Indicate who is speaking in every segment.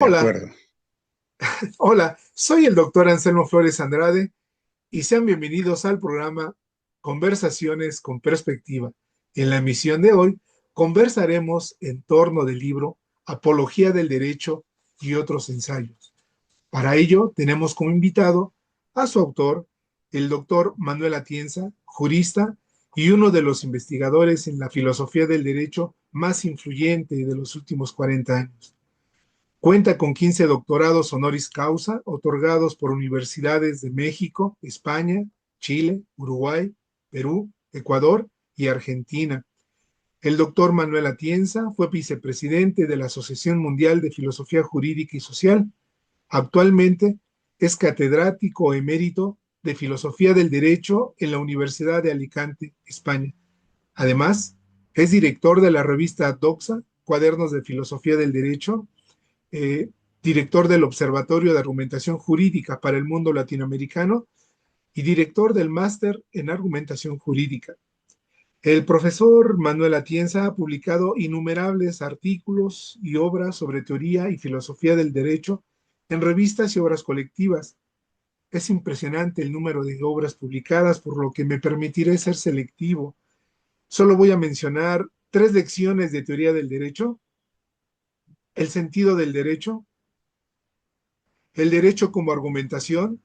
Speaker 1: De
Speaker 2: Hola,
Speaker 1: acuerdo.
Speaker 2: hola, soy el doctor Anselmo Flores Andrade y sean bienvenidos al programa Conversaciones con Perspectiva. En la emisión de hoy conversaremos en torno del libro Apología del Derecho y otros ensayos. Para ello tenemos como invitado a su autor, el doctor Manuel Atienza, jurista y uno de los investigadores en la filosofía del derecho más influyente de los últimos 40 años. Cuenta con 15 doctorados honoris causa otorgados por universidades de México, España, Chile, Uruguay, Perú, Ecuador y Argentina. El doctor Manuel Atienza fue vicepresidente de la Asociación Mundial de Filosofía Jurídica y Social. Actualmente es catedrático emérito de Filosofía del Derecho en la Universidad de Alicante, España. Además, es director de la revista Doxa, Cuadernos de Filosofía del Derecho, eh, director del Observatorio de Argumentación Jurídica para el Mundo Latinoamericano y director del Máster en Argumentación Jurídica. El profesor Manuel Atienza ha publicado innumerables artículos y obras sobre teoría y filosofía del derecho en revistas y obras colectivas. Es impresionante el número de obras publicadas, por lo que me permitiré ser selectivo. Solo voy a mencionar tres lecciones de teoría del derecho: el sentido del derecho, el derecho como argumentación,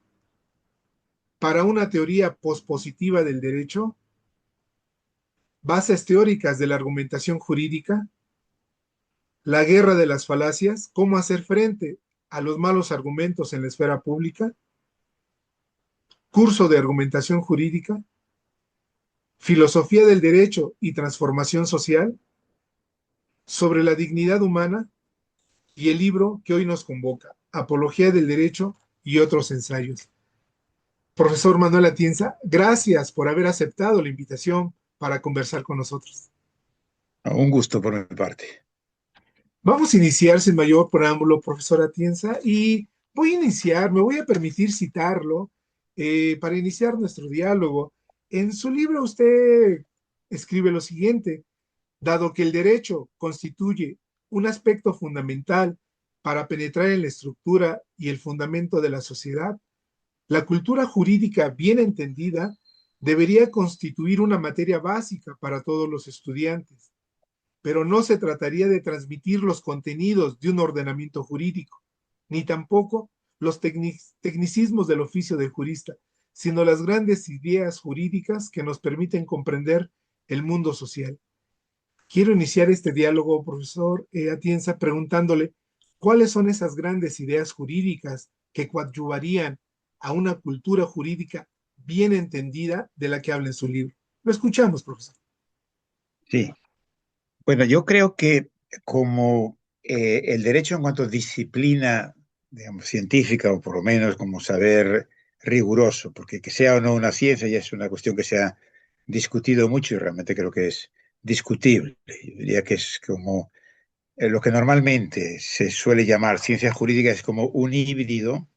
Speaker 2: para una teoría pospositiva del derecho, bases teóricas de la argumentación jurídica, la guerra de las falacias, cómo hacer frente a los malos argumentos en la esfera pública, curso de argumentación jurídica, filosofía del derecho y transformación social, sobre la dignidad humana y el libro que hoy nos convoca, Apología del Derecho y otros ensayos. Profesor Manuel Atienza, gracias por haber aceptado la invitación para conversar con nosotros.
Speaker 1: Un gusto por mi parte.
Speaker 2: Vamos a iniciar sin mayor preámbulo, profesor Atienza, y voy a iniciar, me voy a permitir citarlo para iniciar nuestro diálogo. En su libro usted escribe lo siguiente: dado que el derecho constituye un aspecto fundamental para penetrar en la estructura y el fundamento de la sociedad, la cultura jurídica bien entendida debería constituir una materia básica para todos los estudiantes, pero no se trataría de transmitir los contenidos de un ordenamiento jurídico, ni tampoco los tecnicismos del oficio del jurista, sino las grandes ideas jurídicas que nos permiten comprender el mundo social. Quiero iniciar este diálogo, profesor Atienza, preguntándole cuáles son esas grandes ideas jurídicas que coadyuvarían a una cultura jurídica bien entendida de la que habla en su libro. Lo escuchamos, profesor.
Speaker 1: Sí. Bueno, yo creo que como el derecho en cuanto a disciplina, digamos, científica o por lo menos como saber riguroso, porque que sea o no una ciencia ya es una cuestión que se ha discutido mucho y realmente creo que es discutible. Yo diría que es como lo que normalmente se suele llamar ciencia jurídica es como un híbrido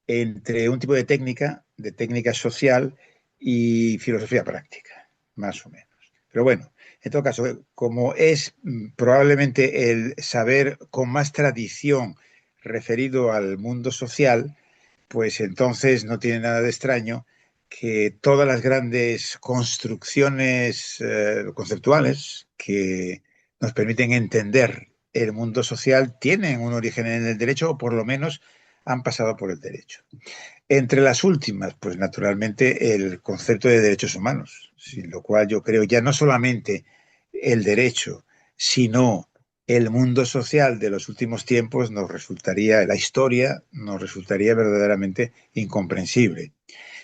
Speaker 1: entre un tipo de técnica social y filosofía práctica, más o menos. Pero bueno, en todo caso, como es probablemente el saber con más tradición referido al mundo social, pues entonces no tiene nada de extraño que todas las grandes construcciones conceptuales que nos permiten entender el mundo social tienen un origen en el derecho o por lo menos han pasado por el derecho. Entre las últimas, pues naturalmente el concepto de derechos humanos, sin lo cual yo creo ya no solamente el derecho, sino el mundo social de los últimos tiempos nos resultaría, la historia nos resultaría verdaderamente incomprensible.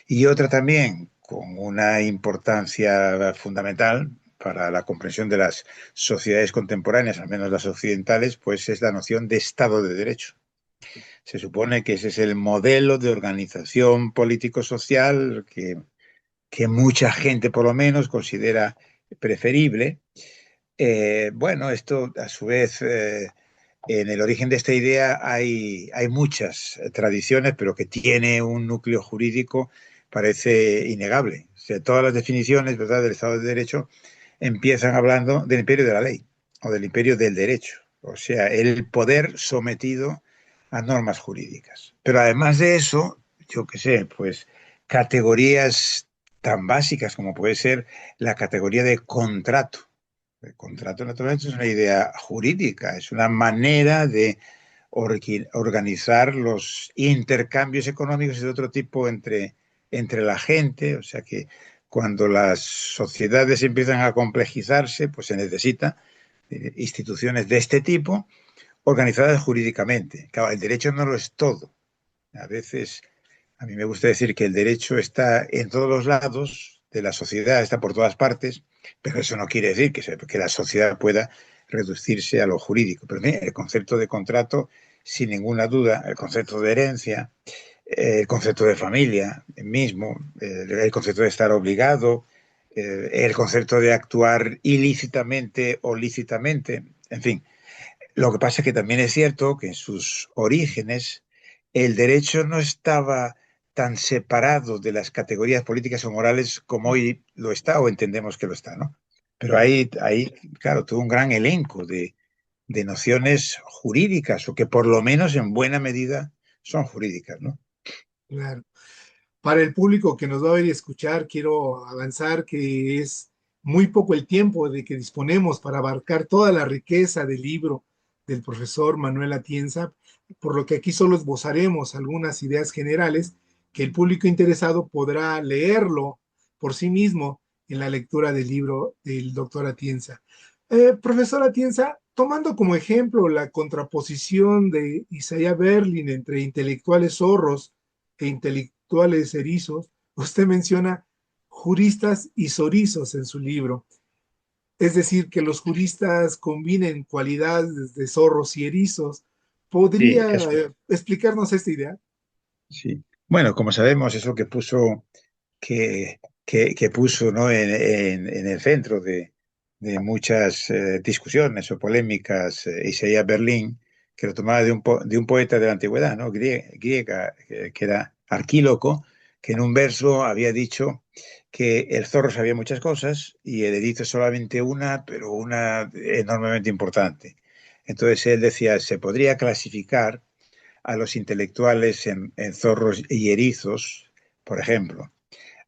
Speaker 1: Y otra también con una importancia fundamental para la comprensión de las sociedades contemporáneas, al menos las occidentales, pues es la noción de Estado de Derecho. Se supone que ese es el modelo de organización político-social que mucha gente, por lo menos, considera preferible. Bueno, esto a su vez, en el origen de esta idea hay muchas tradiciones, pero que tiene un núcleo jurídico, parece innegable. O sea, todas las definiciones, ¿verdad?, del Estado de Derecho empiezan hablando del imperio de la ley o del imperio del derecho. O sea, el poder sometido a normas jurídicas. Pero además de eso, yo qué sé, pues categorías tan básicas como puede ser la categoría de contrato. El contrato, naturalmente, es una idea jurídica, es una manera de organizar los intercambios económicos y de otro tipo entre la gente. O sea que cuando las sociedades empiezan a complejizarse, pues se necesita instituciones de este tipo organizadas jurídicamente. Claro, el derecho no lo es todo. A veces, a mí me gusta decir que el derecho está en todos los lados de la sociedad, está por todas partes, pero eso no quiere decir que la sociedad pueda reducirse a lo jurídico. Pero mira, el concepto de contrato, sin ninguna duda, el concepto de herencia, el concepto de familia mismo, el concepto de estar obligado, el concepto de actuar ilícitamente o lícitamente, en fin. Lo que pasa es que también es cierto que en sus orígenes el derecho no estaba tan separado de las categorías políticas o morales como hoy lo está o entendemos que lo está, ¿no? Pero hay claro, todo un gran elenco de nociones jurídicas o que por lo menos en buena medida son jurídicas, ¿no?
Speaker 2: Claro. Para el público que nos va a ver y escuchar, quiero avanzar que es muy poco el tiempo de que disponemos para abarcar toda la riqueza del libro del profesor Manuel Atienza, por lo que aquí solo esbozaremos algunas ideas generales que el público interesado podrá leerlo por sí mismo en la lectura del libro del doctor Atienza. Profesor Atienza, tomando como ejemplo la contraposición de Isaiah Berlin entre intelectuales zorros e intelectuales erizos, usted menciona juristas y zorizos en su libro. Es decir, que los juristas combinen cualidades de zorros y erizos.
Speaker 1: Sí,
Speaker 2: ¿Podría
Speaker 1: eso.
Speaker 2: explicarnos esta idea?
Speaker 1: Sí. Bueno, como sabemos, eso que puso, ¿no?, en el centro de muchas discusiones o polémicas Isaiah Berlin, que lo tomaba de un poeta de la antigüedad, ¿no?, griega, que era Arquíloco, que en un verso había dicho que el zorro sabía muchas cosas y el erizo solamente una, pero una enormemente importante. Entonces él decía, se podría clasificar a los intelectuales en zorros y erizos, por ejemplo.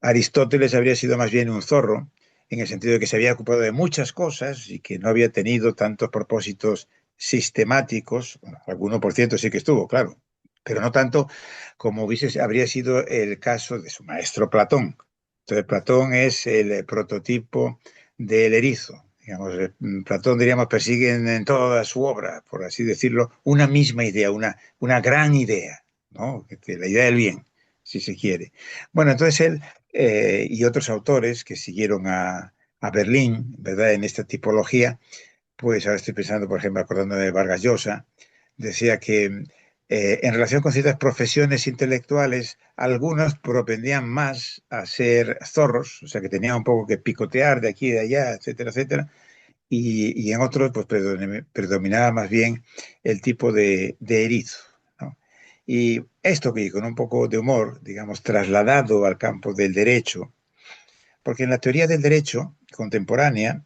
Speaker 1: Aristóteles habría sido más bien un zorro, en el sentido de que se había ocupado de muchas cosas y que no había tenido tantos propósitos sistemáticos. Bueno, alguno, por cierto, sí que estuvo, claro, pero no tanto como habría sido el caso de su maestro Platón. Entonces, Platón es el prototipo del erizo. Digamos, Platón, diríamos, persigue en toda su obra, por así decirlo, una misma idea, una gran idea, ¿no? La idea del bien, si se quiere. Bueno, entonces él y otros autores que siguieron a Berlín, ¿verdad?, en esta tipología, pues ahora estoy pensando, por ejemplo, acordándome de Vargas Llosa, decía que en relación con ciertas profesiones intelectuales, algunos propendían más a ser zorros, o sea, que tenían un poco que picotear de aquí y de allá, etcétera, etcétera, y en otros pues predominaba más bien el tipo de erizo, ¿no? Y esto que con un poco de humor, digamos, trasladado al campo del derecho, porque en la teoría del derecho contemporánea,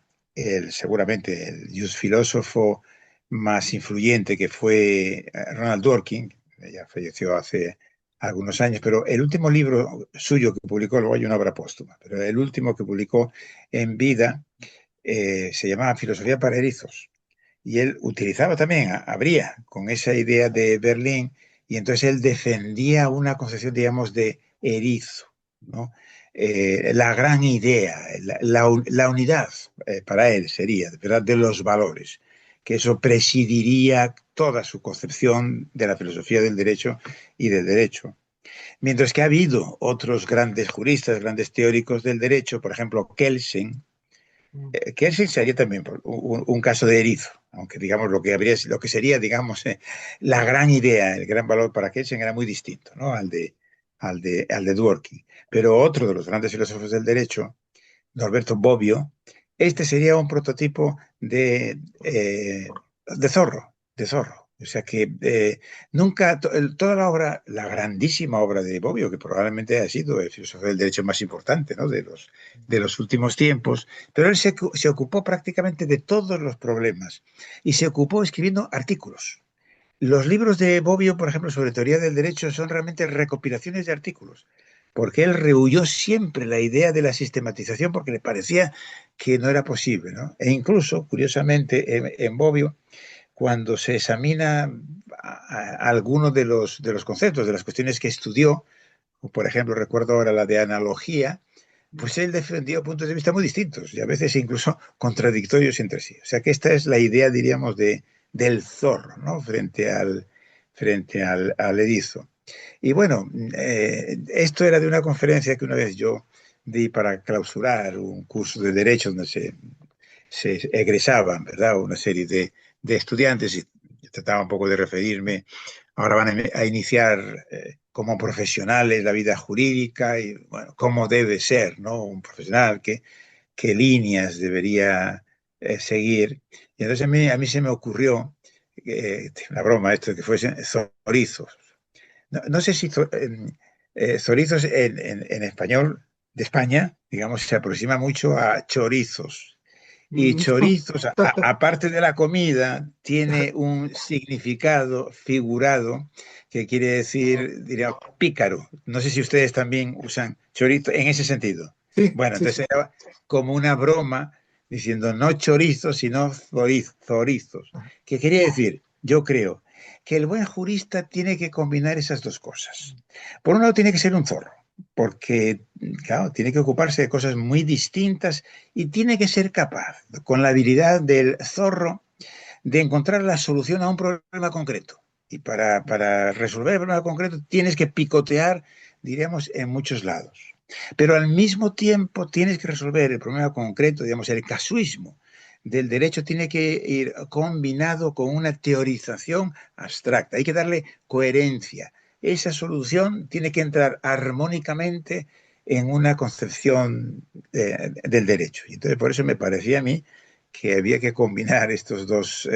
Speaker 1: seguramente el filósofo más influyente que fue Ronald Dworkin, ya falleció hace algunos años, pero el último libro suyo que publicó, luego hay una obra póstuma, pero el último que publicó en vida se llamaba Filosofía para erizos. Y él utilizaba también, habría, con esa idea de Berlín, y entonces él defendía una concepción, digamos, de erizo, ¿no? La gran idea, la unidad para él sería, ¿verdad?, de los valores, que eso presidiría toda su concepción de la filosofía del derecho y del derecho. Mientras que ha habido otros grandes juristas, grandes teóricos del derecho, por ejemplo, Kelsen, que ese sería también un caso de erizo, aunque digamos lo que sería, digamos, la gran idea, el gran valor para Kelsen era muy distinto, ¿no?, al de Dworkin. Pero otro de los grandes filósofos del derecho, Norberto Bobbio, este sería un prototipo de zorro. O sea que nunca, toda la obra, la grandísima obra de Bobbio, que probablemente ha sido el filósofo del derecho más importante, ¿no?, de los últimos tiempos, pero él se ocupó prácticamente de todos los problemas y se ocupó escribiendo artículos. Los libros de Bobbio, por ejemplo, sobre teoría del derecho, son realmente recopilaciones de artículos, porque él rehuyó siempre la idea de la sistematización porque le parecía que no era posible, ¿no? E incluso, curiosamente, en Bobbio, cuando se examina algunos de los conceptos, de las cuestiones que estudió, por ejemplo, recuerdo ahora la de analogía, pues él defendió puntos de vista muy distintos y a veces incluso contradictorios entre sí. O sea que esta es la idea, diríamos, del zorro, ¿no? Frente al erizo. Y bueno, esto era de una conferencia que una vez yo di para clausurar un curso de derecho donde se egresaban, ¿verdad? Una serie de estudiantes y trataba un poco de referirme. Ahora van a iniciar como profesionales la vida jurídica y, bueno, cómo debe ser, ¿no? Un profesional, qué líneas debería seguir. Y entonces a mí se me ocurrió, una broma esto, que fuesen zorizos. No sé si zorizos en español de España, digamos, se aproxima mucho a chorizos. Y
Speaker 2: Mm.
Speaker 1: chorizos, aparte de la comida, tiene un significado figurado que quiere decir, diría, pícaro. No sé si ustedes también usan chorizo en ese sentido.
Speaker 2: Sí,
Speaker 1: Bueno,
Speaker 2: sí, sí.
Speaker 1: entonces era como una broma diciendo no chorizos, sino zorizos. ¿Qué quería decir? Yo creo que el buen jurista tiene que combinar esas dos cosas. Por un lado, tiene que ser un zorro, porque, claro, tiene que ocuparse de cosas muy distintas y tiene que ser capaz, con la habilidad del zorro, de encontrar la solución a un problema concreto. Y para resolver el problema concreto tienes que picotear, diríamos, en muchos lados. Pero al mismo tiempo tienes que resolver el problema concreto, digamos, el casuismo del derecho tiene que ir combinado con una teorización abstracta. Hay que darle coherencia. Esa solución tiene que entrar armónicamente en una concepción del derecho. Y entonces por eso me parecía a mí que había que combinar estos dos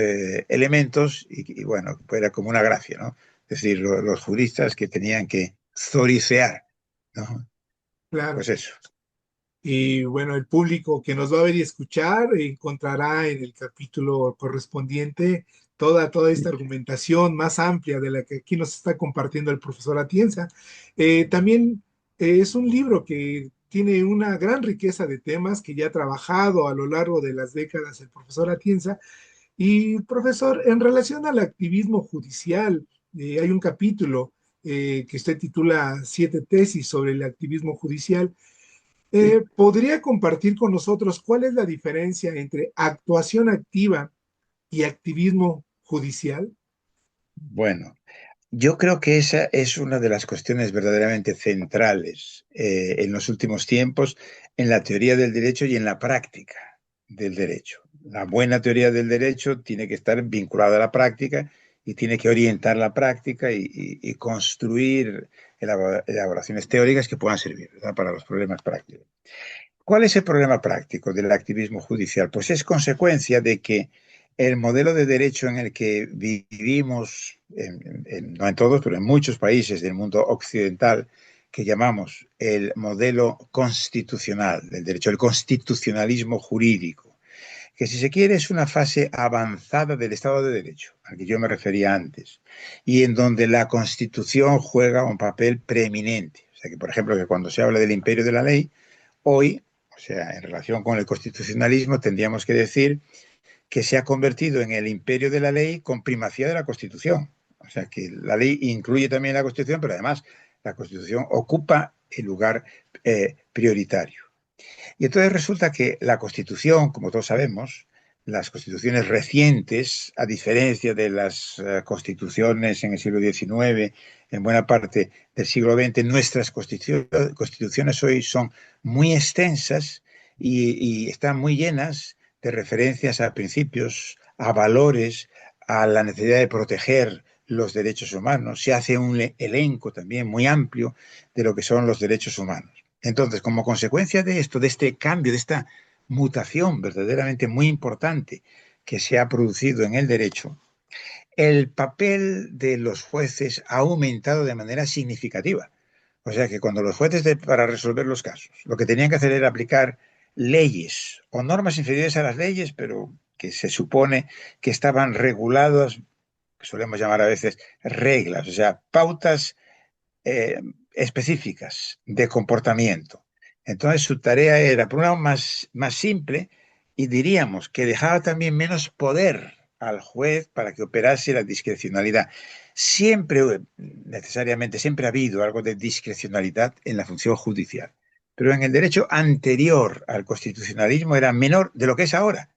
Speaker 1: elementos y, bueno, era como una gracia, ¿no? Es decir, los juristas que tenían que zoricear, ¿no?
Speaker 2: Claro.
Speaker 1: Pues eso.
Speaker 2: Y bueno, el público que nos va a ver y escuchar encontrará en el capítulo correspondiente toda esta argumentación más amplia de la que aquí nos está compartiendo el profesor Atienza. También es un libro que tiene una gran riqueza de temas que ya ha trabajado a lo largo de las décadas el profesor Atienza. Y profesor, en relación al activismo judicial, hay un capítulo que usted titula Siete tesis sobre el activismo judicial.
Speaker 1: Sí.
Speaker 2: ¿Podría compartir con nosotros cuál es la diferencia entre actuación activa y activismo judicial?
Speaker 1: Bueno, yo creo que esa es una de las cuestiones verdaderamente centrales en los últimos tiempos en la teoría del derecho y en la práctica del derecho. La buena teoría del derecho tiene que estar vinculada a la práctica y tiene que orientar la práctica y construir elaboraciones teóricas que puedan servir, ¿verdad?, para los problemas prácticos. ¿Cuál es el problema práctico del activismo judicial? Pues es consecuencia de que el modelo de derecho en el que vivimos, no en todos, pero en muchos países del mundo occidental, que llamamos el modelo constitucional del derecho, el constitucionalismo jurídico, que si se quiere es una fase avanzada del Estado de Derecho, al que yo me refería antes, y en donde la Constitución juega un papel preeminente. O sea que, por ejemplo, que cuando se habla del imperio de la ley, hoy, o sea, en relación con el constitucionalismo, tendríamos que decir que se ha convertido en el imperio de la ley con primacía de la Constitución. O sea, que la ley incluye también la Constitución, pero además la Constitución ocupa el lugar prioritario. Y entonces resulta que la Constitución, como todos sabemos, las constituciones recientes, a diferencia de las constituciones en el siglo XIX, en buena parte del siglo XX, nuestras constituciones hoy son muy extensas y están muy llenas de referencias a principios, a valores, a la necesidad de proteger los derechos humanos. Se hace un elenco también muy amplio de lo que son los derechos humanos. Entonces, como consecuencia de esto, de este cambio, de esta mutación verdaderamente muy importante que se ha producido en el derecho, el papel de los jueces ha aumentado de manera significativa. O sea que cuando los jueces, para resolver los casos, lo que tenían que hacer era aplicar leyes o normas inferiores a las leyes, pero que se supone que estaban reguladas que solemos llamar a veces reglas, o sea, pautas específicas de comportamiento. Entonces su tarea era, por un lado, más simple y diríamos que dejaba también menos poder al juez para que operase la discrecionalidad. Siempre, necesariamente, siempre ha habido algo de discrecionalidad en la función judicial, pero en el derecho anterior al constitucionalismo era menor de lo que es ahora,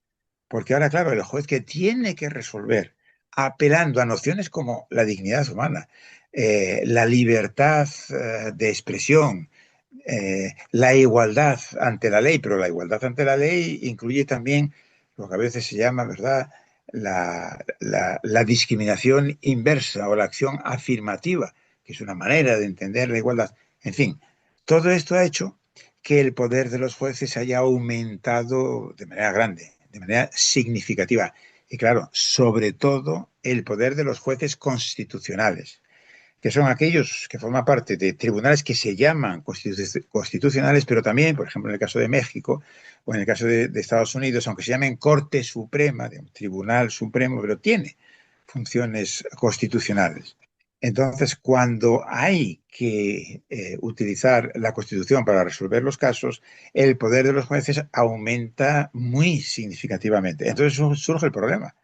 Speaker 1: porque ahora, claro, el juez que tiene que resolver apelando a nociones como la dignidad humana, la libertad de expresión, la igualdad ante la ley, pero la igualdad ante la ley incluye también lo que a veces se llama, ¿verdad?, la discriminación inversa o la acción afirmativa, que es una manera de entender la igualdad. En fin, todo esto ha hecho que el poder de los jueces haya aumentado de manera grande, de manera significativa. Y claro, sobre todo el poder de los jueces constitucionales, que son aquellos que forman parte de tribunales que se llaman constitucionales, pero también, por ejemplo, en el caso de México o en el caso de Estados Unidos, aunque se llamen Corte Suprema, de un Tribunal Supremo, pero tiene funciones constitucionales. Entonces, cuando hay que utilizar la Constitución para resolver los casos, el poder de los jueces aumenta muy significativamente. Entonces surge el problema.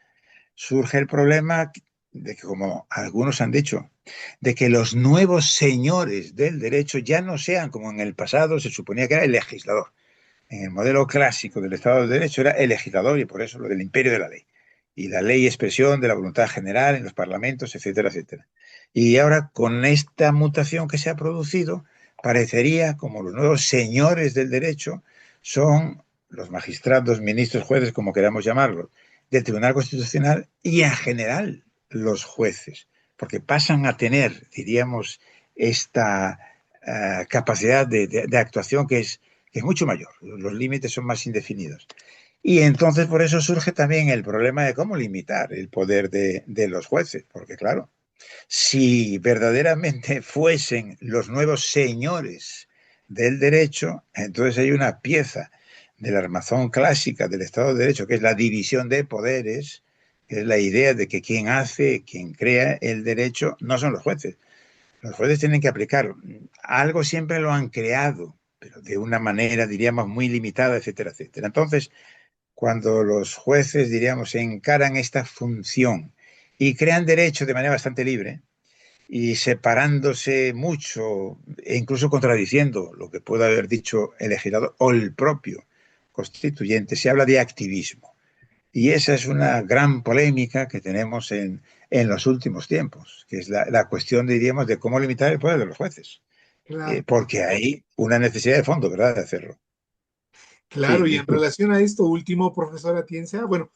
Speaker 1: Surge el problema de que, como algunos han dicho, de que los nuevos señores del derecho ya no sean como en el pasado se suponía que era el legislador. En el modelo clásico del Estado de Derecho era el legislador y por eso lo del imperio de la ley. Y la ley expresión de la voluntad general en los parlamentos, etcétera, etcétera. Y ahora, con esta mutación que se ha producido, parecería como los nuevos señores del derecho son los magistrados, ministros, jueces, como queramos llamarlos, del Tribunal Constitucional y en general los jueces, porque pasan a tener, diríamos, esta capacidad de actuación que es mucho mayor, los límites son más indefinidos. Y entonces por eso surge también el problema de cómo limitar el poder de los jueces, porque claro, si verdaderamente fuesen los nuevos señores del derecho, entonces hay una pieza del armazón clásica del Estado de Derecho, que es la división de poderes, que es la idea de que quien hace, quien crea el derecho, no son los jueces. Los jueces tienen que aplicarlo. Algo siempre lo han creado, pero de una manera, diríamos, muy limitada, etcétera, etcétera. Entonces, cuando los jueces, diríamos, encaran esta función y crean derecho de manera bastante libre y separándose mucho e incluso contradiciendo lo que pueda haber dicho el legislador o el propio constituyente, se habla de activismo. Y esa es una gran polémica que tenemos en los últimos tiempos, que es la cuestión, diríamos, de cómo limitar el poder de los jueces.
Speaker 2: Claro,
Speaker 1: Porque hay una necesidad de fondo, ¿verdad?, de hacerlo. Sí,
Speaker 2: claro, y en
Speaker 1: disculpe.
Speaker 2: relación a esto último, profesora Tienza, bueno,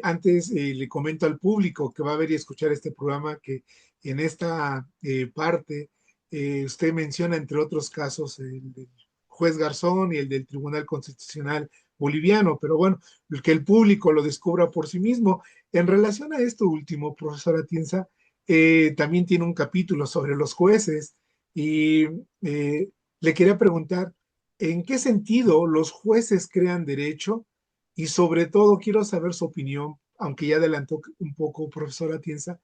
Speaker 2: antes le comento al público que va a ver y escuchar este programa que en esta parte usted menciona, entre otros casos, el del juez Garzón y el del Tribunal Constitucional Boliviano, pero bueno, que el público lo descubra por sí mismo. En relación a esto último, profesora Tienza, también tiene un capítulo sobre los jueces y le quería preguntar, ¿en qué sentido los jueces crean derecho? Y sobre todo quiero saber su opinión, aunque ya adelantó un poco, profesora Tienza,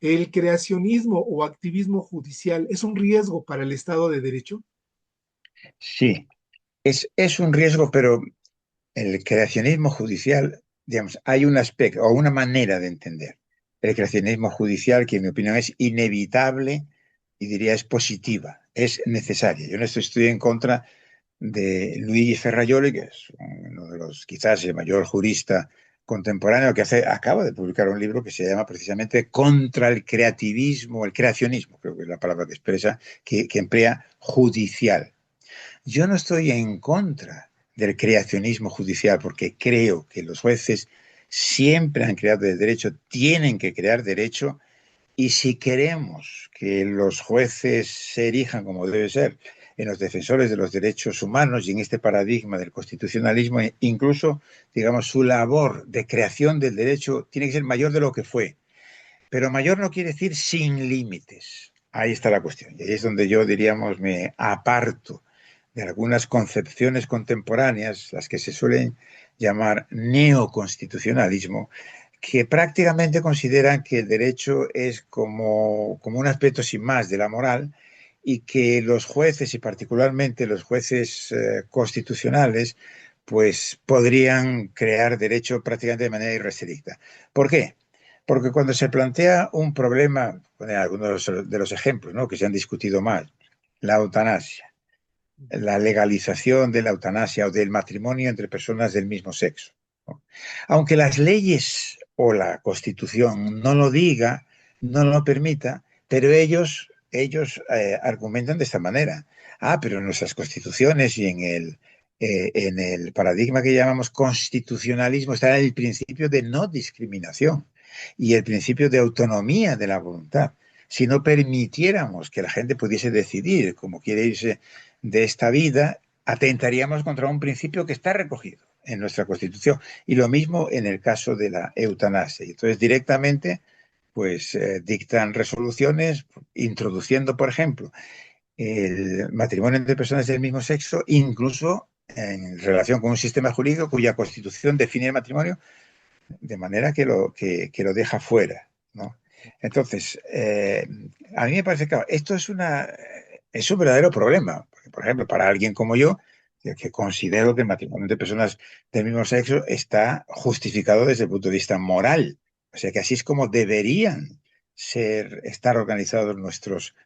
Speaker 2: ¿el creacionismo o activismo judicial es un riesgo para el Estado de Derecho?
Speaker 1: Sí, es un riesgo, pero el creacionismo judicial, digamos, hay un aspecto o una manera de entender el creacionismo judicial que en mi opinión es inevitable y diría es positiva, es necesaria. Yo no estoy en contra de Luigi Ferrajoli, que es uno de los quizás el mayor jurista contemporáneo que acaba de publicar un libro que se llama precisamente Contra el creativismo, el creacionismo, creo que es la palabra que expresa, que emplea judicial. Yo no estoy en contra del creacionismo judicial porque creo que los jueces siempre han creado el derecho, tienen que crear derecho y si queremos que los jueces se erijan como debe ser en los defensores de los derechos humanos y en este paradigma del constitucionalismo, incluso, digamos, su labor de creación del derecho tiene que ser mayor de lo que fue. Pero mayor no quiere decir sin límites. Ahí está la cuestión. Y ahí es donde yo, diríamos, me aparto de algunas concepciones contemporáneas, las que se suelen llamar neoconstitucionalismo, que prácticamente consideran que el derecho es como un aspecto sin más de la moral y que los jueces, y particularmente los jueces constitucionales, pues podrían crear derecho prácticamente de manera irrestricta. ¿Por qué? Porque cuando se plantea un problema, algunos de los ejemplos, ¿no?, que se han discutido más, la eutanasia, la legalización de la eutanasia o del matrimonio entre personas del mismo sexo, ¿no? Aunque las leyes o la Constitución no lo diga, no lo permita, pero ellos argumentan de esta manera. Pero en nuestras constituciones y en el paradigma que llamamos constitucionalismo está el principio de no discriminación y el principio de autonomía de la voluntad. Si no permitiéramos que la gente pudiese decidir cómo quiere irse de esta vida, atentaríamos contra un principio que está recogido en nuestra Constitución. Y lo mismo en el caso de la eutanasia. Entonces, directamente, pues dictan resoluciones introduciendo, por ejemplo, el matrimonio entre personas del mismo sexo, incluso en relación con un sistema jurídico cuya Constitución define el matrimonio de manera que lo deja fuera, ¿no? Entonces, a mí me parece que claro, esto es un verdadero problema. Porque, por ejemplo, para alguien como yo, que considero que el matrimonio entre personas del mismo sexo está justificado desde el punto de vista moral. O sea, que así es como deberían estar organizados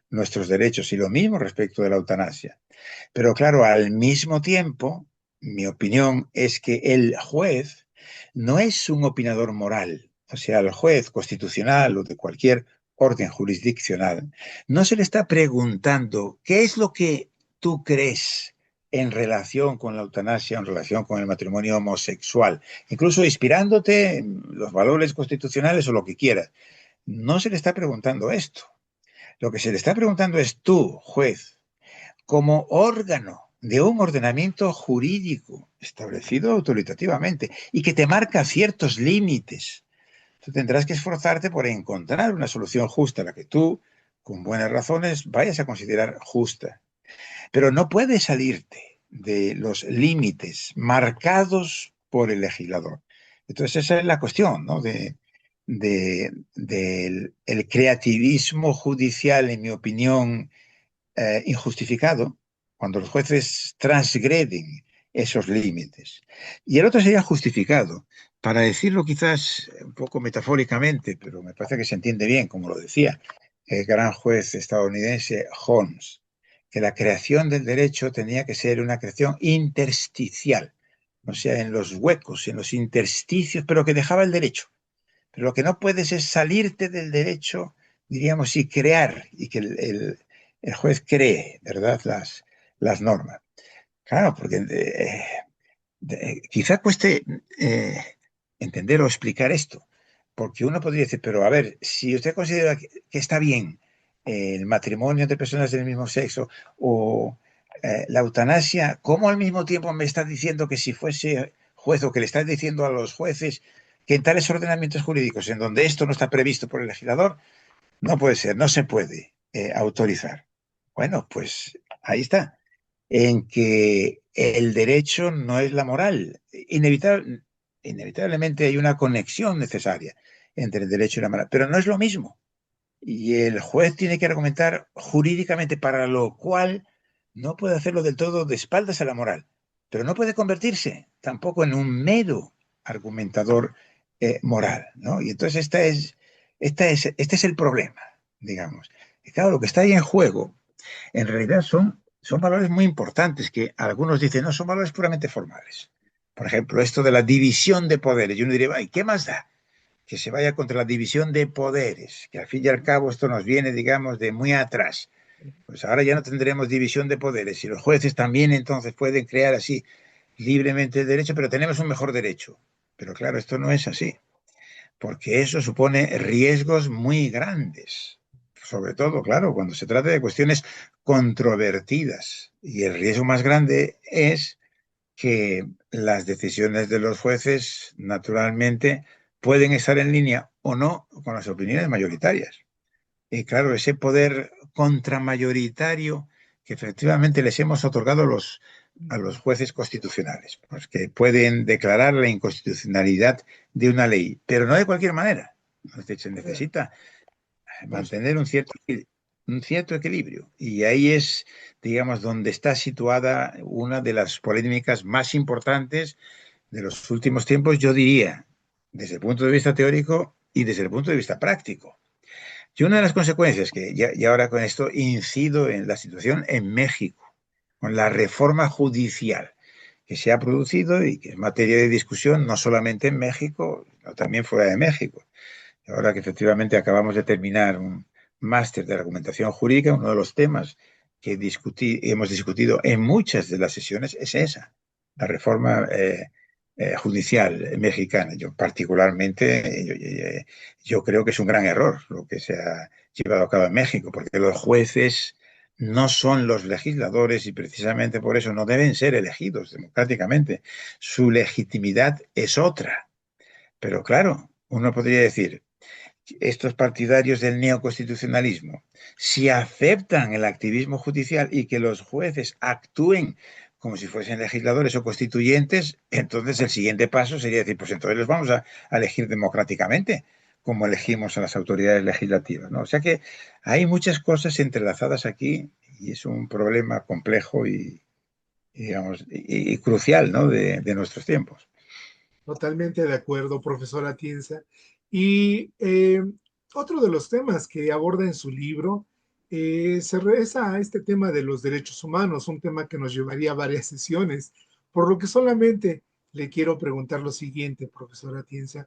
Speaker 1: nuestros derechos. Y lo mismo respecto de la eutanasia. Pero claro, al mismo tiempo, mi opinión es que el juez no es un opinador moral. O sea, el juez constitucional o de cualquier orden jurisdiccional no se le está preguntando qué es lo que tú crees en relación con la eutanasia, en relación con el matrimonio homosexual, incluso inspirándote en los valores constitucionales o lo que quieras. No se le está preguntando esto. Lo que se le está preguntando es tú, juez, como órgano de un ordenamiento jurídico establecido autoritativamente y que te marca ciertos límites. Tú tendrás que esforzarte por encontrar una solución justa, la que tú, con buenas razones, vayas a considerar justa. Pero no puedes salirte de los límites marcados por el legislador. Entonces esa es la cuestión, ¿no?, del el creativismo judicial, en mi opinión, injustificado, cuando los jueces transgreden esos límites. Y el otro sería justificado, para decirlo quizás un poco metafóricamente, pero me parece que se entiende bien, como lo decía el gran juez estadounidense Holmes, que la creación del derecho tenía que ser una creación intersticial, o sea, en los huecos, en los intersticios, pero que dejaba el derecho. Pero lo que no puedes es salirte del derecho, diríamos, y crear, y que el juez cree, ¿verdad?, las normas. Claro, porque quizá cueste entender o explicar esto, porque uno podría decir, pero a ver, si usted considera que está bien el matrimonio entre personas del mismo sexo o la eutanasia, ¿cómo al mismo tiempo me está diciendo que si fuese juez o que le está diciendo a los jueces que en tales ordenamientos jurídicos en donde esto no está previsto por el legislador, no puede ser, no se puede autorizar? Bueno, pues ahí está, en que el derecho no es la moral. Inevitablemente hay una conexión necesaria entre el derecho y la moral, pero no es lo mismo. Y el juez tiene que argumentar jurídicamente, para lo cual no puede hacerlo del todo de espaldas a la moral, pero no puede convertirse tampoco en un mero argumentador moral, ¿no? Y entonces este es el problema, digamos. Y claro, lo que está ahí en juego en realidad son valores muy importantes que algunos dicen, no, son valores puramente formales. Por ejemplo, esto de la división de poderes. Y uno diría, ay, ¿qué más da que se vaya contra la división de poderes? Que al fin y al cabo esto nos viene, digamos, de muy atrás. Pues ahora ya no tendremos división de poderes y los jueces también entonces pueden crear así libremente el derecho, pero tenemos un mejor derecho. Pero claro, esto no es así, porque eso supone riesgos muy grandes, sobre todo, claro, cuando se trata de cuestiones controvertidas. Y el riesgo más grande es que las decisiones de los jueces, naturalmente, pueden estar en línea o no con las opiniones mayoritarias. Y claro, ese poder contramayoritario que efectivamente les hemos otorgado a los jueces constitucionales, pues que pueden declarar la inconstitucionalidad de una ley, pero no de cualquier manera. Se necesita mantener un cierto equilibrio. Y ahí es, digamos, donde está situada una de las polémicas más importantes de los últimos tiempos, yo diría, desde el punto de vista teórico y desde el punto de vista práctico. Y una de las consecuencias que, y ahora con esto incido en la situación en México, con la reforma judicial que se ha producido y que es materia de discusión no solamente en México, sino también fuera de México. Ahora que efectivamente acabamos de terminar un máster de argumentación jurídica, uno de los temas que hemos discutido en muchas de las sesiones es esa, la reforma judicial mexicana. Yo particularmente, yo creo que es un gran error lo que se ha llevado a cabo en México, porque los jueces no son los legisladores y precisamente por eso no deben ser elegidos democráticamente. Su legitimidad es otra. Pero claro, uno podría decir, estos partidarios del neoconstitucionalismo, si aceptan el activismo judicial y que los jueces actúen como si fuesen legisladores o constituyentes, entonces el siguiente paso sería decir, pues entonces los vamos a elegir democráticamente, como elegimos a las autoridades legislativas, ¿no? O sea que hay muchas cosas entrelazadas aquí y es un problema complejo digamos, y crucial, ¿no? de nuestros tiempos.
Speaker 2: Totalmente de acuerdo, profesora Tienza. Y otro de los temas que aborda en su libro se regresa a este tema de los derechos humanos, un tema que nos llevaría a varias sesiones, por lo que solamente le quiero preguntar lo siguiente, profesora Tienza.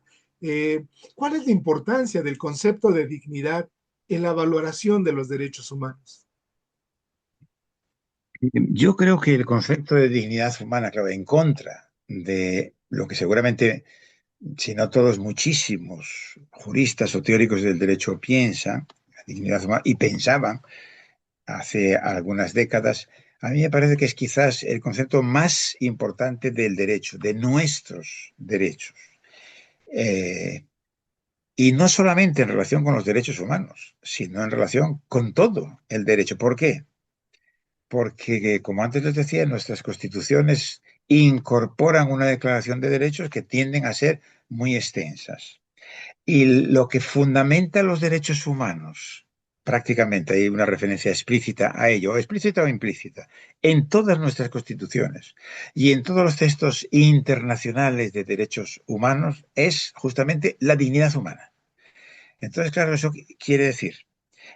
Speaker 2: ¿Cuál es la importancia del concepto de dignidad en la valoración de los derechos humanos?
Speaker 1: Yo creo que el concepto de dignidad humana, claro, en contra de lo que seguramente, si no todos, muchísimos juristas o teóricos del derecho piensan, la dignidad humana, y pensaban hace algunas décadas, a mí me parece que es quizás el concepto más importante del derecho, de nuestros derechos. Eh, y no solamente en relación con los derechos humanos, sino en relación con todo el derecho. ¿Por qué? Porque, como antes les decía, nuestras constituciones incorporan una declaración de derechos que tienden a ser muy extensas. Y lo que fundamenta los derechos humanos, prácticamente hay una referencia explícita a ello, explícita o implícita, en todas nuestras constituciones y en todos los textos internacionales de derechos humanos, es justamente la dignidad humana. Entonces, claro, eso quiere decir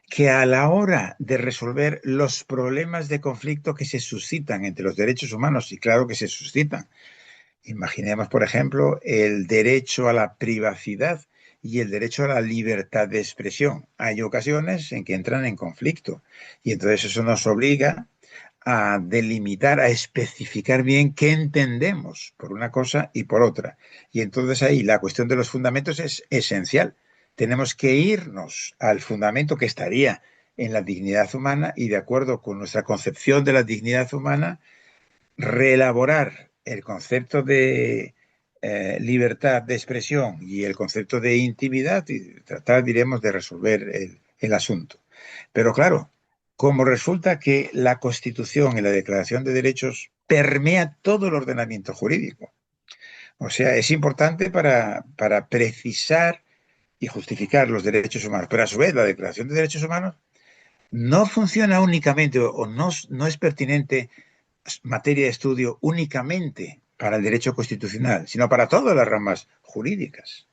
Speaker 1: que a la hora de resolver los problemas de conflicto que se suscitan entre los derechos humanos, y claro que se suscitan, imaginemos, por ejemplo, el derecho a la privacidad y el derecho a la libertad de expresión. Hay ocasiones en que entran en conflicto y entonces eso nos obliga a delimitar, a especificar bien qué entendemos por una cosa y por otra. Y entonces ahí la cuestión de los fundamentos es esencial. Tenemos que irnos al fundamento que estaría en la dignidad humana y de acuerdo con nuestra concepción de la dignidad humana, reelaborar el concepto de libertad de expresión y el concepto de intimidad y tratar, diremos, de resolver el asunto. Pero claro, como resulta que la Constitución y la Declaración de Derechos permea todo el ordenamiento jurídico, o sea, es importante para precisar y justificar los derechos humanos, pero a su vez la Declaración de Derechos Humanos no funciona únicamente o no es pertinente materia de estudio únicamente para el derecho constitucional, sino para todas las ramas jurídicas.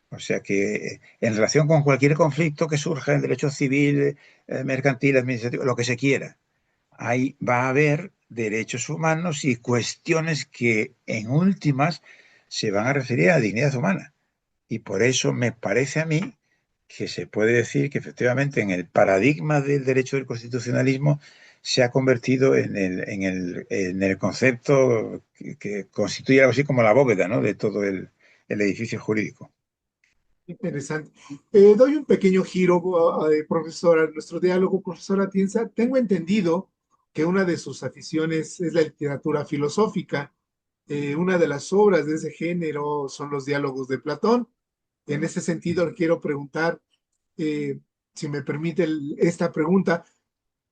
Speaker 1: O sea que en relación con cualquier conflicto que surja en el derecho civil, mercantil, administrativo, lo que se quiera, ahí va a haber derechos humanos y cuestiones que en últimas se van a referir a la dignidad humana. Y por eso me parece a mí que se puede decir que efectivamente en el paradigma del derecho del constitucionalismo se ha convertido en el concepto que constituye algo así como la bóveda, ¿no? de todo el edificio jurídico.
Speaker 2: Interesante. Doy un pequeño giro, profesora, a nuestro diálogo, profesora Tienza. Tengo entendido que una de sus aficiones es la literatura filosófica. Una de las obras de ese género son los diálogos de Platón. En ese sentido, le quiero preguntar, eh, si me permite esta pregunta,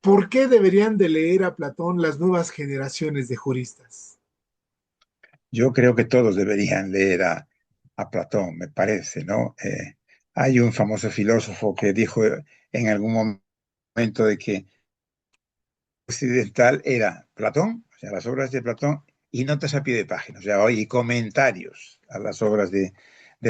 Speaker 2: ¿Por qué deberían de leer a Platón las nuevas generaciones de juristas?
Speaker 1: Yo creo que todos deberían leer a Platón, me parece, ¿no? Hay un famoso filósofo que dijo en algún momento de que occidental era Platón, o sea, las obras de Platón, y notas a pie de página, o sea, y comentarios a las obras de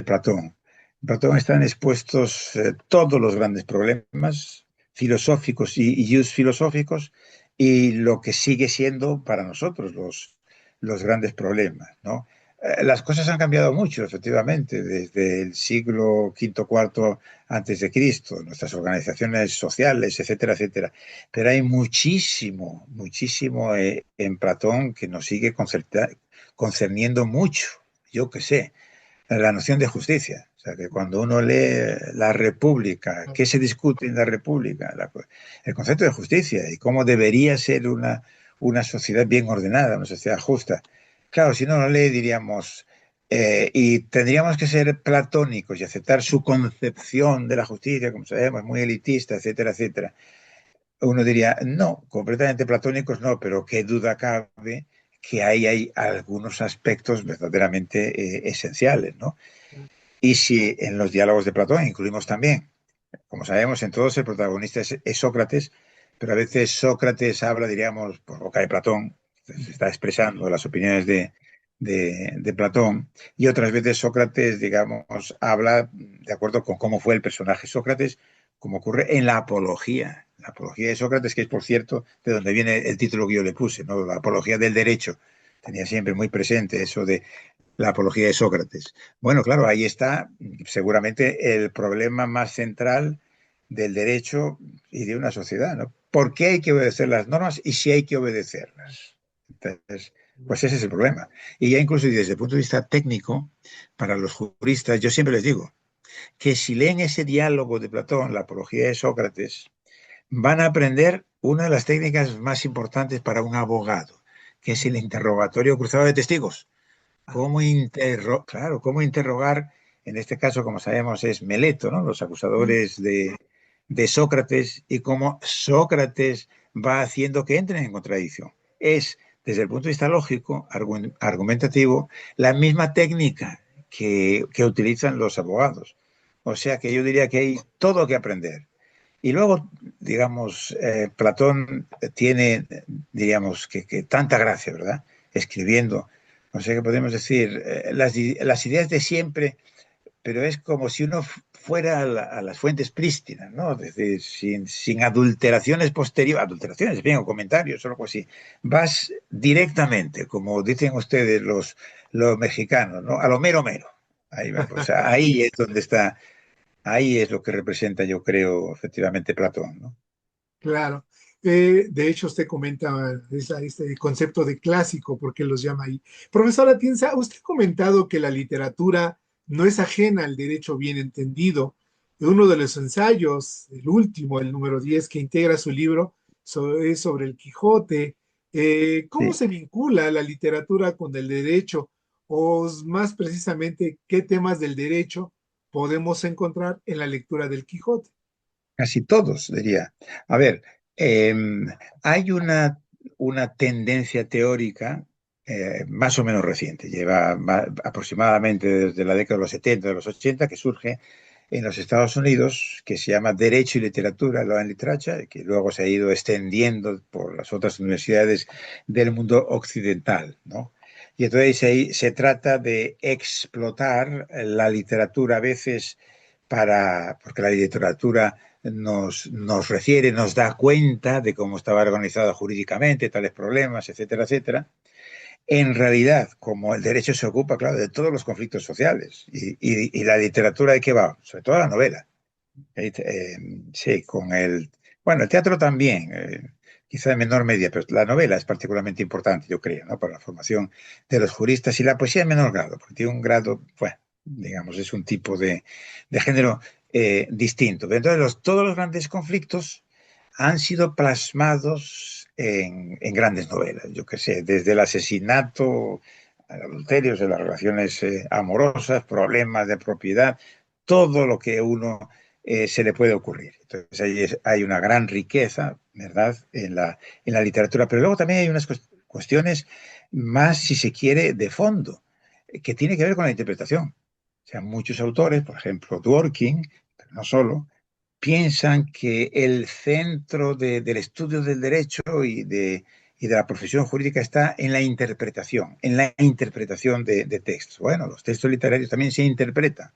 Speaker 1: Platón. En Platón están expuestos todos los grandes problemas filosóficos y filosóficos y lo que sigue siendo para nosotros los grandes problemas, ¿no? Las cosas han cambiado mucho, efectivamente, desde el siglo quinto, cuarto antes de Cristo, nuestras organizaciones sociales, etcétera, etcétera. Pero hay muchísimo, muchísimo en Platón que nos sigue concerniendo mucho. Yo qué sé, la noción de justicia. O sea, que cuando uno lee la República, ¿qué se discute en la República? El concepto de justicia y cómo debería ser una sociedad bien ordenada, una sociedad justa. Claro, si no lo lee diríamos, y tendríamos que ser platónicos y aceptar su concepción de la justicia, como sabemos, muy elitista, etcétera, etcétera. Uno diría, no, completamente platónicos no, pero qué duda cabe que ahí hay algunos aspectos verdaderamente esenciales, ¿no? Y si en los diálogos de Platón incluimos también, como sabemos, en todos el protagonista es Sócrates, pero a veces Sócrates habla, diríamos, por boca de Platón, se está expresando las opiniones de Platón, y otras veces Sócrates, digamos, habla de acuerdo con cómo fue el personaje Sócrates, como ocurre en la apología de Sócrates, que es, por cierto, de donde viene el título que yo le puse, ¿no? La apología del derecho. Tenía siempre muy presente eso de la apología de Sócrates. Bueno, claro, ahí está seguramente el problema más central del derecho y de una sociedad, ¿no? ¿Por qué hay que obedecer las normas y si hay que obedecerlas? Entonces, pues ese es el problema. Y ya incluso desde el punto de vista técnico, para los juristas, yo siempre les digo que si leen ese diálogo de Platón, la apología de Sócrates, van a aprender una de las técnicas más importantes para un abogado, que es el interrogatorio cruzado de testigos. Claro, cómo interrogar, en este caso, como sabemos, es Meleto, ¿no? Los acusadores de Sócrates y cómo Sócrates va haciendo que entren en contradicción. Es, desde el punto de vista lógico, argumentativo, la misma técnica que utilizan los abogados. O sea que yo diría que hay todo que aprender. Y luego, digamos, Platón tiene, diríamos, que tanta gracia, ¿verdad? Escribiendo. O sea que podemos decir, las ideas de siempre, pero es como si uno fuera a las fuentes prístinas, ¿no? Es decir, sin adulteraciones posteriores, adulteraciones, bien, o comentarios o algo así. Vas directamente, como dicen ustedes los mexicanos, ¿no? A lo mero mero. Ahí va, pues ahí es donde está, ahí es lo que representa, yo creo, efectivamente Platón, ¿no?
Speaker 2: Claro. De hecho, usted comenta este concepto de clásico, porque los llama ahí. Profesora Tienza, usted ha comentado que la literatura no es ajena al derecho bien entendido. Uno de los ensayos, el último, el número 10 que integra su libro, es sobre el Quijote. ¿Cómo
Speaker 1: Sí.
Speaker 2: se vincula la literatura con el derecho? O más precisamente, ¿qué temas del derecho podemos encontrar en la lectura del Quijote?
Speaker 1: Casi todos, diría. A ver, eh, hay una tendencia teórica más o menos reciente, lleva aproximadamente desde la década de los 70, de los 80, que surge en los Estados Unidos, que se llama Derecho y Literatura, Law and Literature, que luego se ha ido extendiendo por las otras universidades del mundo occidental, ¿no? Y entonces ahí se trata de explotar la literatura a veces porque la literatura nos refiere, nos da cuenta de cómo estaba organizada jurídicamente, tales problemas, etcétera, etcétera. En realidad, como el derecho se ocupa, claro, de todos los conflictos sociales y la literatura de qué va, sobre todo la novela. Sí, bueno, el teatro también, quizá en menor medida, pero la novela es particularmente importante, yo creo, ¿no? Para la formación de los juristas y la poesía en menor grado, porque tiene un grado, bueno, digamos, es un tipo de género distinto. Pero entonces, todos los grandes conflictos han sido plasmados en grandes novelas, yo qué sé, desde el asesinato, adulterios, de las relaciones amorosas, problemas de propiedad, todo lo que uno se le puede ocurrir. Entonces hay una gran riqueza, ¿verdad?, en la literatura, pero luego también hay unas cuestiones más, si se quiere, de fondo, que tiene que ver con la interpretación. O sea, muchos autores, por ejemplo, Dworkin, pero no solo, piensan que el centro del estudio del derecho y de la profesión jurídica está en la interpretación de textos. Bueno, los textos literarios también se interpretan.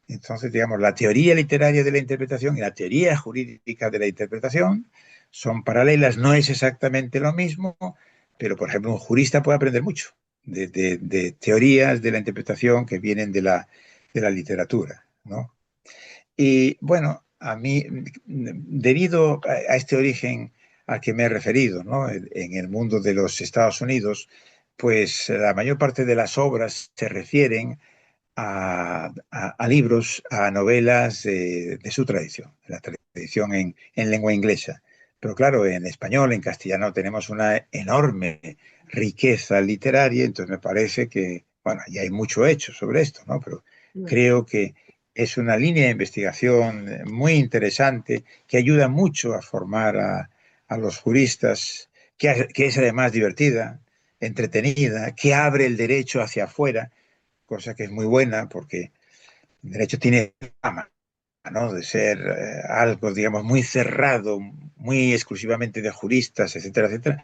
Speaker 1: Entonces, digamos, la teoría literaria de la interpretación y la teoría jurídica de la interpretación son paralelas, no es exactamente lo mismo, pero, por ejemplo, un jurista puede aprender mucho de teorías de la interpretación que vienen de la literatura, ¿no? Y bueno, a mí, debido a este origen al que me he referido, ¿no?, en el mundo de los Estados Unidos, pues la mayor parte de las obras se refieren a libros, a novelas de su tradición, la tradición en lengua inglesa. Pero claro, en español, en castellano, tenemos una enorme riqueza literaria, entonces me parece que, bueno, ya hay mucho hecho sobre esto, ¿no? Pero creo que es una línea de investigación muy interesante que ayuda mucho a formar a los juristas, que es además divertida, entretenida, que abre el derecho hacia afuera, cosa que es muy buena porque el derecho tiene fama, ¿no?, de ser algo, digamos, muy cerrado, muy exclusivamente de juristas, etcétera, etcétera.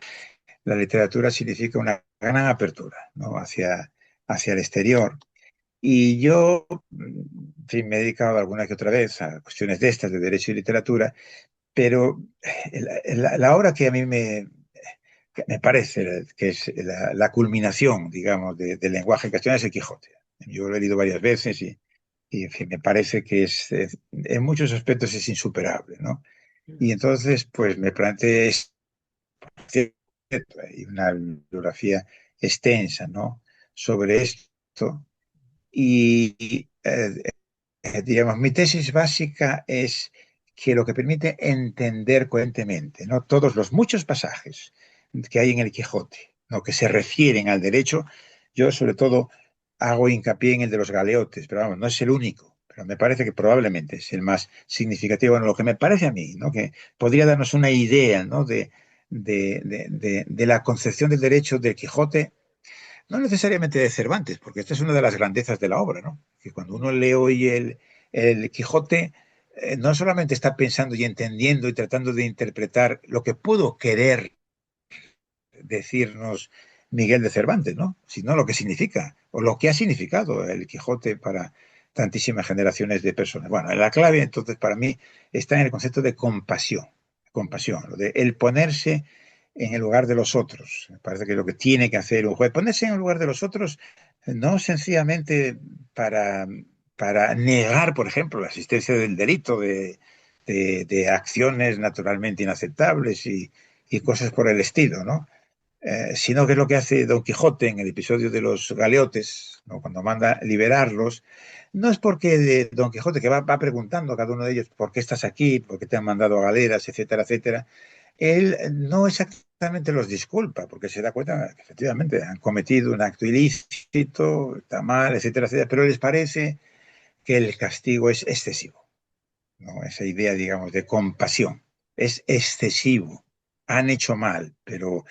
Speaker 1: La literatura significa una gran apertura, ¿no?, hacia el exterior. Y yo, en fin, me he dedicado alguna que otra vez a cuestiones de estas, de derecho y literatura, pero la obra que a mí que me parece que es la culminación, digamos, del lenguaje castellano es el Quijote. Yo lo he leído varias veces y en fin, me parece que en muchos aspectos es insuperable, ¿no? Y entonces, pues me planteé y una bibliografía extensa, ¿no?, sobre esto. Y, digamos, mi tesis básica es que lo que permite entender coherentemente, ¿no?, todos los muchos pasajes que hay en el Quijote, ¿no?, que se refieren al derecho. Yo, sobre todo, hago hincapié en el de los galeotes, pero vamos, no es el único, pero me parece que probablemente es el más significativo. Bueno, lo que me parece a mí, ¿no?, que podría darnos una idea, ¿no?, de la concepción del derecho del Quijote, no necesariamente de Cervantes, porque esta es una de las grandezas de la obra, ¿no? Que cuando uno lee hoy el Quijote, no solamente está pensando y entendiendo y tratando de interpretar lo que pudo querer decirnos Miguel de Cervantes, ¿no?, sino lo que significa o lo que ha significado el Quijote para tantísimas generaciones de personas. Bueno, la clave entonces para mí está en el concepto de compasión, compasión, lo de el ponerse en el lugar de los otros. Me parece que es lo que tiene que hacer un juez, ponerse en el lugar de los otros, no sencillamente para, para negar, por ejemplo, la existencia del delito, de acciones naturalmente inaceptables y cosas por el estilo, ¿no? Sino que es lo que hace Don Quijote en el episodio de los galeotes, ¿no?, cuando manda liberarlos. No es porque Don Quijote, que va preguntando a cada uno de ellos por qué estás aquí, por qué te han mandado a galeras, etcétera, etcétera. Él no exactamente los disculpa, porque se da cuenta que efectivamente han cometido un acto ilícito, está mal, etcétera, etcétera, pero les parece que el castigo es excesivo, ¿no? Esa idea, digamos, de compasión. Es excesivo. Han hecho mal, pero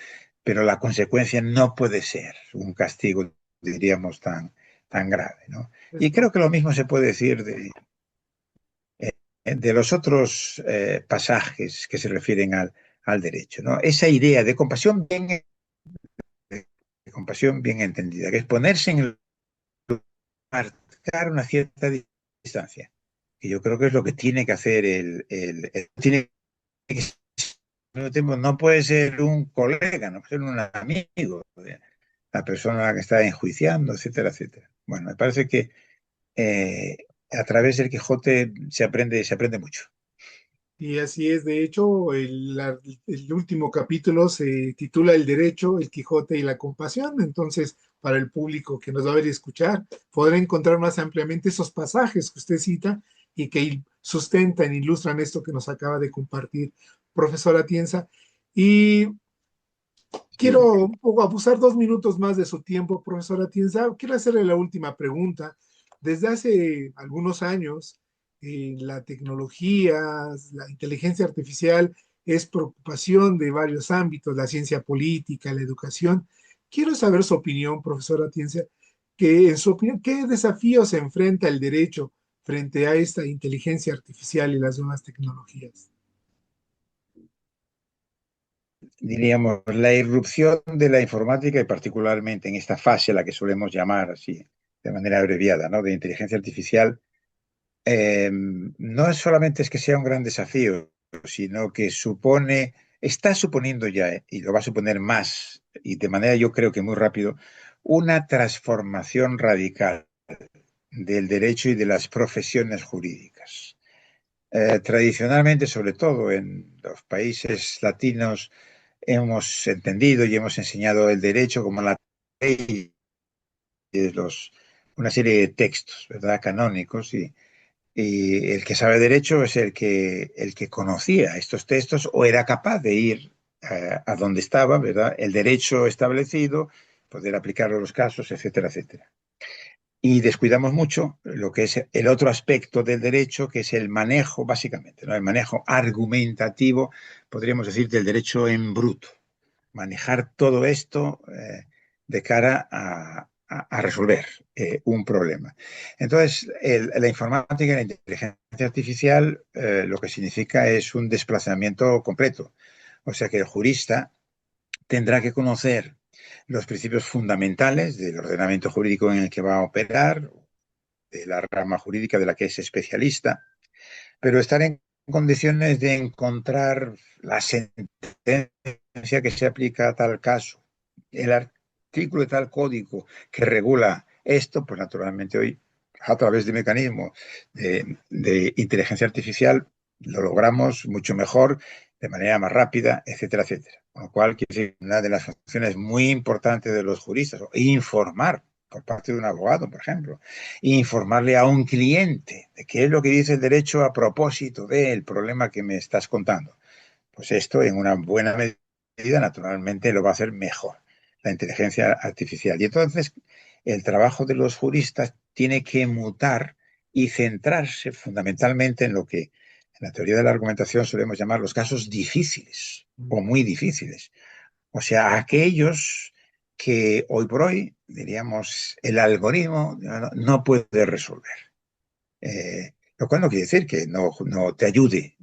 Speaker 1: la consecuencia no puede ser un castigo, diríamos, tan grave, ¿no? Y creo que lo mismo se puede decir de los otros pasajes que se refieren al derecho, ¿no? Esa idea de compasión bien entendida, que es ponerse en el marcar una cierta distancia. Y yo creo que es lo que tiene que hacer tiene que al mismo tiempo no puede ser un colega, no puede ser un amigo de la persona a la que está enjuiciando, etcétera, etcétera. Bueno, me parece que eh, a través del Quijote se aprende mucho.
Speaker 2: Y así es, de hecho, el último capítulo se titula El derecho, el Quijote y la compasión. Entonces, para el público que nos va a ver y escuchar, podrá encontrar más ampliamente esos pasajes que usted cita y que sustentan, ilustran esto que nos acaba de compartir, profesora Atienza. Y
Speaker 1: Sí.
Speaker 2: quiero un poco abusar 2 minutos más de su tiempo, profesora Atienza. Quiero hacerle la última pregunta. Desde hace algunos años, la tecnología, la inteligencia artificial es preocupación de varios ámbitos, la ciencia política, la educación. Quiero saber su opinión, profesora Atienza, que en su opinión, ¿qué desafíos se enfrenta el derecho frente a esta inteligencia artificial y las nuevas tecnologías?
Speaker 1: Diríamos, la irrupción de la informática y particularmente en esta fase, la que solemos llamar así, de manera abreviada, ¿no? De inteligencia artificial, no es solamente es que sea un gran desafío, sino que está suponiendo ya, y lo va a suponer más, y de manera yo creo que muy rápido, una transformación radical del derecho y de las profesiones jurídicas. Tradicionalmente, sobre todo en los países latinos, hemos entendido y hemos enseñado el derecho como la ley, una serie de textos, ¿verdad? Canónicos, y el que sabe derecho es el que conocía estos textos o era capaz de ir a donde estaba, ¿verdad? El derecho establecido, poder aplicarlo a los casos, etcétera, etcétera. Y descuidamos mucho lo que es el otro aspecto del derecho, que es el manejo, básicamente, ¿no? El manejo argumentativo, podríamos decir, del derecho en bruto. Manejar todo esto de cara a resolver un problema. Entonces, la informática y la inteligencia artificial lo que significa es un desplazamiento completo. O sea que el jurista tendrá que conocer los principios fundamentales del ordenamiento jurídico en el que va a operar, de la rama jurídica de la que es especialista, pero estar en condiciones de encontrar la sentencia que se aplica a tal caso, el artículo de tal código que regula esto, pues naturalmente hoy, a través de mecanismos de inteligencia artificial, lo logramos mucho mejor, de manera más rápida, etcétera, etcétera. Con lo cual, una de las funciones muy importantes de los juristas, informar por parte de un abogado, por ejemplo, informarle a un cliente de qué es lo que dice el derecho a propósito del problema que me estás contando. Pues esto, en una buena medida, naturalmente lo va a hacer mejor la inteligencia artificial. Y entonces, el trabajo de los juristas tiene que mutar y centrarse fundamentalmente en lo que en la teoría de la argumentación solemos llamar los casos difíciles o muy difíciles. O sea, aquellos que hoy por hoy, diríamos, el algoritmo no puede resolver. Lo cual no quiere decir que no te ayude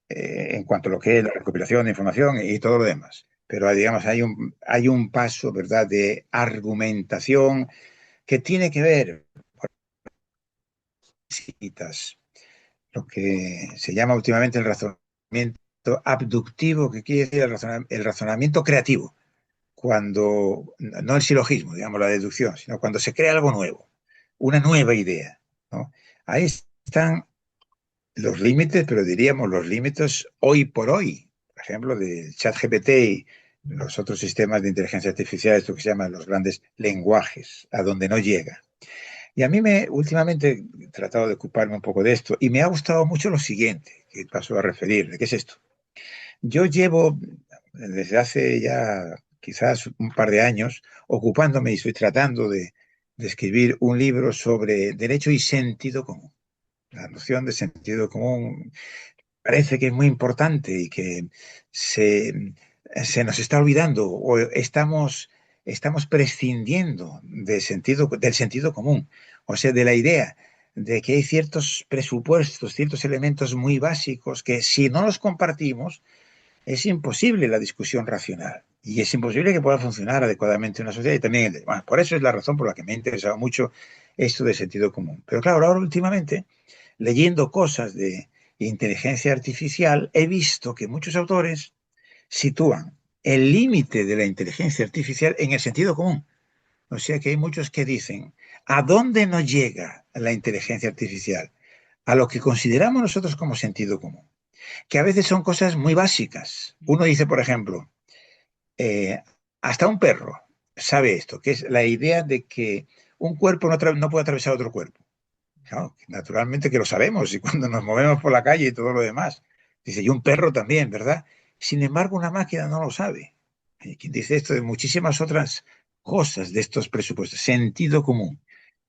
Speaker 1: en cuanto a lo que es la recopilación de información y todo lo demás. Pero digamos, hay un paso, ¿verdad?, de argumentación que tiene que ver con citas, lo que se llama últimamente el razonamiento abductivo, que quiere decir el razonamiento creativo, cuando, no el silogismo, digamos, la deducción, sino cuando se crea algo nuevo, una nueva idea, ¿no? Ahí están los límites, pero diríamos los límites hoy por hoy, por ejemplo, de ChatGPT y los otros sistemas de inteligencia artificial, esto que se llaman los grandes lenguajes, a donde no llega. Y a mí últimamente he tratado de ocuparme un poco de esto y me ha gustado mucho lo siguiente, que paso a referir, ¿qué es esto? Yo llevo desde hace ya quizás un par de años ocupándome y estoy tratando de escribir un libro sobre derecho y sentido común. La noción de sentido común parece que es muy importante y que se nos está olvidando o estamos prescindiendo del sentido común, o sea, de la idea de que hay ciertos presupuestos, ciertos elementos muy básicos que si no los compartimos, es imposible la discusión racional y es imposible que pueda funcionar adecuadamente una sociedad y también bueno, por eso es la razón por la que me ha interesado mucho esto de sentido común. Pero claro, ahora últimamente, leyendo cosas de inteligencia artificial, he visto que muchos autores sitúan el límite de la inteligencia artificial en el sentido común. O sea que hay muchos que dicen, ¿a dónde nos llega la inteligencia artificial? A lo que consideramos nosotros como sentido común, que a veces son cosas muy básicas. Uno dice, por ejemplo, eh, hasta un perro sabe esto, que es la idea de que un cuerpo no puede atravesar otro cuerpo. Claro, naturalmente que lo sabemos y cuando nos movemos por la calle y todo lo demás. Dice, y un perro también, ¿verdad? Sin embargo, una máquina no lo sabe. Quien dice esto de muchísimas otras cosas de estos presupuestos, sentido común.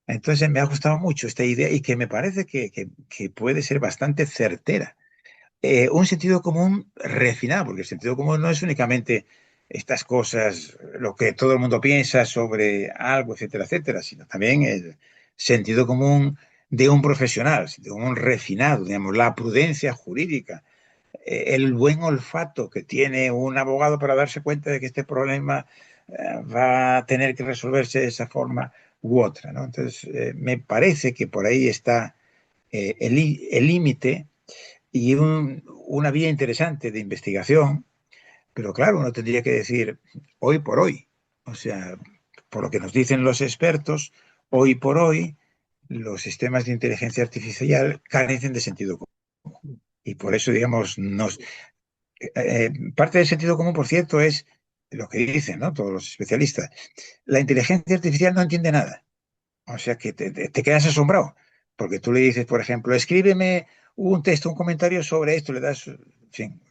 Speaker 1: Entonces me ha gustado mucho esta idea y que me parece que puede ser bastante certera. Un sentido común refinado, porque el sentido común no es únicamente estas cosas, lo que todo el mundo piensa sobre algo, etcétera, etcétera, sino también el sentido común de un profesional, sentido común refinado, digamos, la prudencia jurídica, el buen olfato que tiene un abogado para darse cuenta de que este problema va a tener que resolverse de esa forma u otra, ¿no? Entonces, me parece que por ahí está el límite y una vía interesante de investigación, pero claro, uno tendría que decir hoy por hoy, o sea, por lo que nos dicen los expertos, hoy por hoy los sistemas de inteligencia artificial carecen de sentido común. Y por eso, digamos, parte del sentido común, por cierto, es lo que dicen, ¿no? Todos los especialistas. La inteligencia artificial no entiende nada. O sea que te quedas asombrado, porque tú le dices, por ejemplo, escríbeme un texto, un comentario sobre esto, le das, en fin,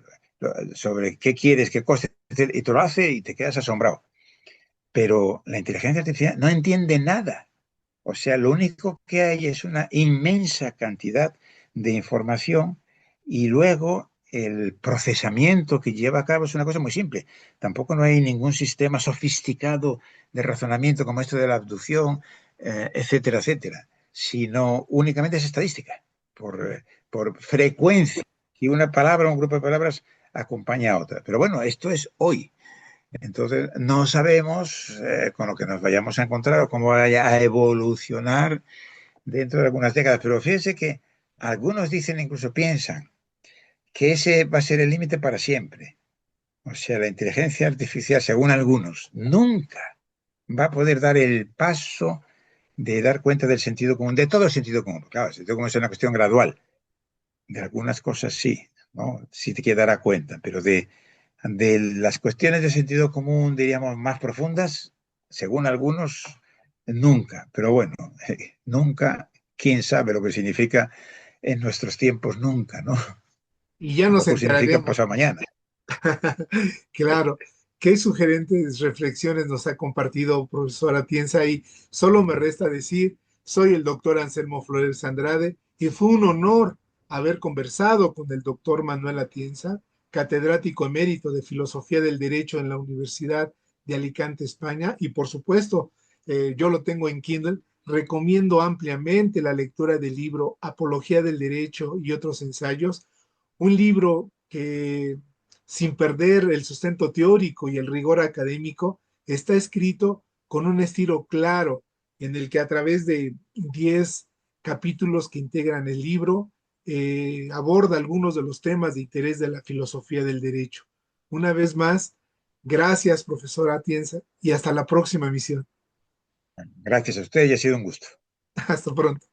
Speaker 1: sobre qué quieres, qué cosas, y te lo hace y te quedas asombrado. Pero la inteligencia artificial no entiende nada. O sea, lo único que hay es una inmensa cantidad de información y luego el procesamiento que lleva a cabo es una cosa muy simple. Tampoco no hay ningún sistema sofisticado de razonamiento como esto de la abducción, etcétera, etcétera, sino únicamente es estadística, por frecuencia. Y una palabra, un grupo de palabras acompaña a otra. Pero bueno, esto es hoy. Entonces, no sabemos con lo que nos vayamos a encontrar o cómo vaya a evolucionar dentro de algunas décadas, pero fíjense que algunos dicen, incluso piensan, que ese va a ser el límite para siempre. O sea, la inteligencia artificial, según algunos, nunca va a poder dar el paso de dar cuenta del sentido común, de todo el sentido común. Claro, el sentido común es una cuestión gradual. De algunas cosas sí, ¿no? Sí te quedará cuenta, pero de las cuestiones de sentido común, diríamos, más profundas, según algunos, nunca. Pero bueno, nunca, quién sabe lo que significa en nuestros tiempos nunca, ¿no?
Speaker 2: Y ya nos
Speaker 1: Tampoco significa
Speaker 2: enteraremos.
Speaker 1: pasado mañana.
Speaker 2: Claro, qué sugerentes reflexiones nos ha compartido profesora Tienza y solo me resta decir, soy el doctor Anselmo Flores Andrade y fue un honor haber conversado con el doctor Manuel Atienza, catedrático emérito de Filosofía del Derecho en la Universidad de Alicante, España, y por supuesto, yo lo tengo en Kindle. Recomiendo ampliamente la lectura del libro Apología del Derecho y otros ensayos, un libro que sin perder el sustento teórico y el rigor académico, está escrito con un estilo claro en el que a través de 10 capítulos que integran el libro, aborda algunos de los temas de interés de la filosofía del derecho. Una vez más, gracias, profesora Atienza, y hasta la próxima emisión.
Speaker 1: Gracias a usted y ha sido un gusto.
Speaker 2: Hasta pronto.